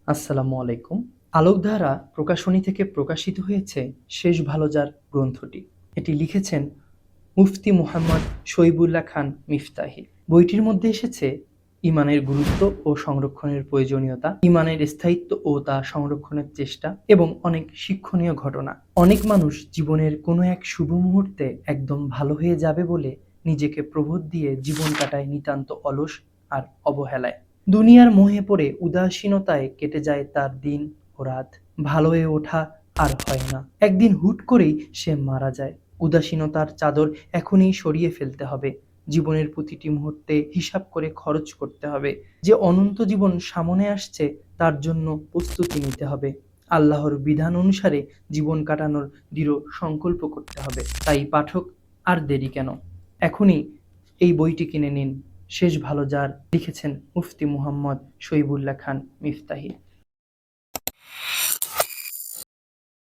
আসসালামু আলাইকুম। আলোকধারা প্রকাশনী থেকে প্রকাশিত হয়েছে শেষ ভালো যার গ্রন্থটি। এটি লিখেছেন মুফতি মুহাম্মদ শহীবুল্লাহ খান মিফতাহি। বইটির মধ্যে এসেছে ঈমানের গুরুত্ব ও সংরক্ষণের প্রয়োজনীয়তা, ঈমানের স্থায়িত্ব ও তা সংরক্ষণের চেষ্টা এবং অনেক শিক্ষণীয় ঘটনা। অনেক মানুষ জীবনের কোনো এক শুভ মুহূর্তে একদম ভালো হয়ে যাবে বলে নিজেকে প্রবোধ দিয়ে জীবন কাটায় নিতান্ত অলস আর অবহেলায়। দুনিয়ার মোহে পড়ে উদাসীনতায় কেটে যায় তার দিন ও রাত। ভালো হয়ে ওঠা আর হয় না। একদিন হুট করেই সে মারা যায়। উদাসীনতার চাদর এখনই সরিয়ে ফেলতে হবে। জীবনের প্রতিটি মুহূর্তে হিসাব করে খরচ করতে হবে। যে অনন্ত জীবন সামনে আসছে তার জন্য প্রস্তুতি নিতে হবে। আল্লাহর বিধান অনুসারে জীবন কাটানোর দৃঢ় সংকল্প করতে হবে। তাই পাঠক, আর দেরি কেন? এখনই এই বইটি কিনে নিন। শেষ ভালো যার, লিখেছেন মুফতি মুহাম্মদ শহীবুল্লাহ খান মিফতাহি।